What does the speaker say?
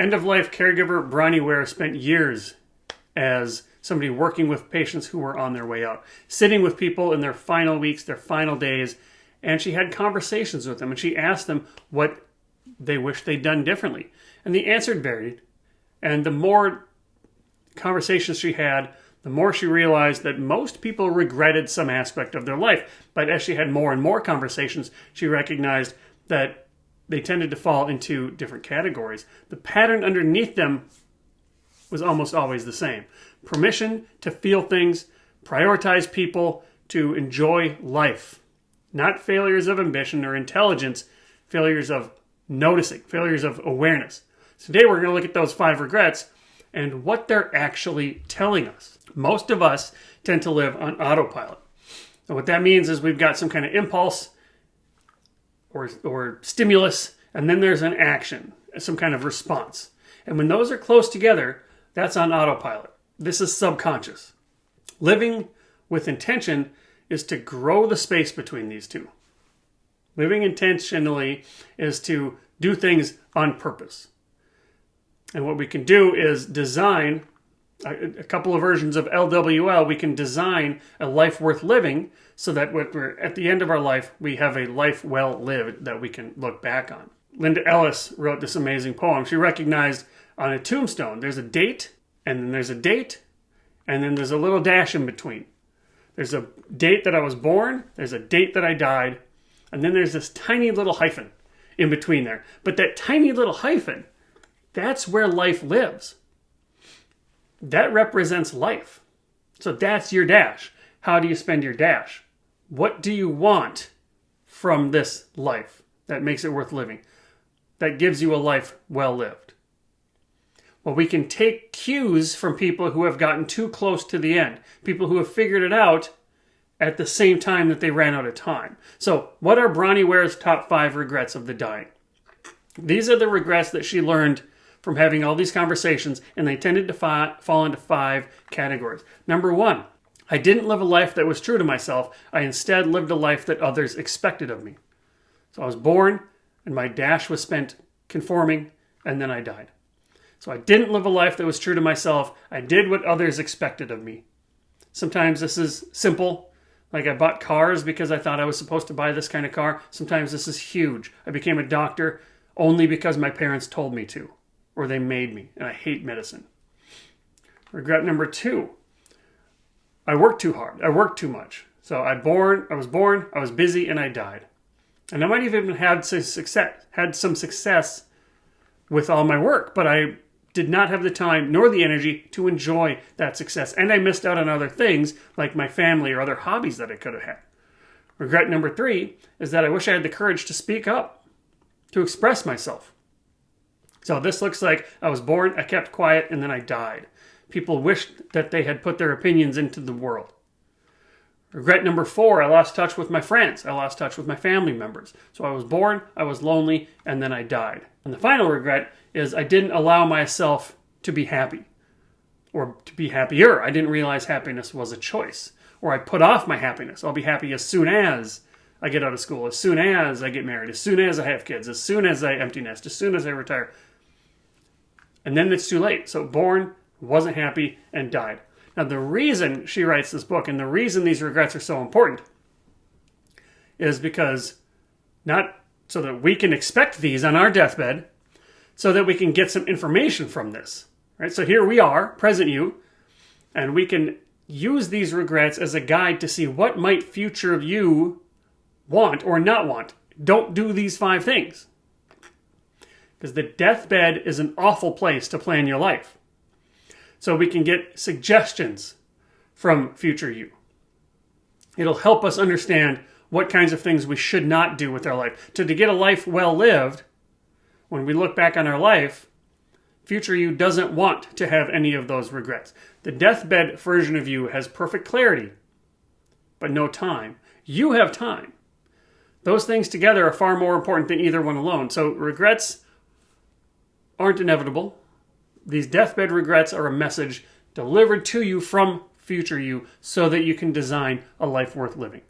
End-of-life caregiver Bronnie Ware spent years as somebody working with patients who were on their way out, sitting with people in their final weeks, their final days, and she had conversations with them, and she asked them what they wished they'd done differently. And the answer varied, and the more conversations she had, the more she realized that most people regretted some aspect of their life. But as she had more and more conversations, she recognized that they tended to fall into different categories. The pattern underneath them was almost always the same. Permission to feel things, prioritize people, to enjoy life. Not failures of ambition or intelligence, failures of noticing, failures of awareness. Today we're going to look at those 5 regrets and what they're actually telling us. Most of us tend to live on autopilot. And what that means is we've got some kind of impulse or stimulus, and then there's an action, some kind of response. And when those are close together, that's on autopilot. This is subconscious. Living with intention is to grow the space between these two. Living intentionally is to do things on purpose. And what we can do is design a couple of versions of LWL. We can design a life worth living so that when we're at the end of our life, we have a life well lived that we can look back on. Linda Ellis wrote this amazing poem. She recognized on a tombstone, there's a date, and then there's a date, and then there's a little dash in between. There's a date that I was born, there's a date that I died, and then there's this tiny little hyphen in between there. But that tiny little hyphen, that's where life lives. That represents life. So that's your dash. How do you spend your dash? What do you want from this life that makes it worth living? That gives you a life well lived. Well, we can take cues from people who have gotten too close to the end. People who have figured it out at the same time that they ran out of time. So what are Bronnie Ware's top 5 regrets of the dying? These are the regrets that she learned from having all these conversations, and they tended to fall into 5 categories. Number 1, I didn't live a life that was true to myself. I instead lived a life that others expected of me. So I was born, and my dash was spent conforming, and then I died. So I didn't live a life that was true to myself. I did what others expected of me. Sometimes this is simple, like I bought cars because I thought I was supposed to buy this kind of car. Sometimes this is huge. I became a doctor only because my parents told me to, or they made me, and I hate medicine. Regret number 2, I worked too hard. I worked too much. So I was born, I was busy, and I died. And I might have even had some success with all my work, but I did not have the time nor the energy to enjoy that success. And I missed out on other things like my family or other hobbies that I could have had. Regret number 3 is that I wish I had the courage to speak up, to express myself. So this looks like I was born, I kept quiet, and then I died. People wished that they had put their opinions into the world. Regret number 4, I lost touch with my friends. I lost touch with my family members. So I was born, I was lonely, and then I died. And the final regret is I didn't allow myself to be happy or to be happier. I didn't realize happiness was a choice. Or I put off my happiness. I'll be happy as soon as I get out of school, as soon as I get married, as soon as I have kids, as soon as I empty nest, as soon as I retire. And then it's too late. So born, wasn't happy, and died. Now the reason she writes this book and the reason these regrets are so important is because not so that we can expect these on our deathbed, so that we can get some information from this. Right? So here we are, present you, and we can use these regrets as a guide to see what might future you want or not want. Don't do these 5 things. Because the deathbed is an awful place to plan your life. So we can get suggestions from future you. It'll help us understand what kinds of things we should not do with our life. To get a life well lived, when we look back on our life, future you doesn't want to have any of those regrets. The deathbed version of you has perfect clarity, but no time. You have time. Those things together are far more important than either one alone. So regrets aren't inevitable. These deathbed regrets are a message delivered to you from future you so that you can design a life worth living.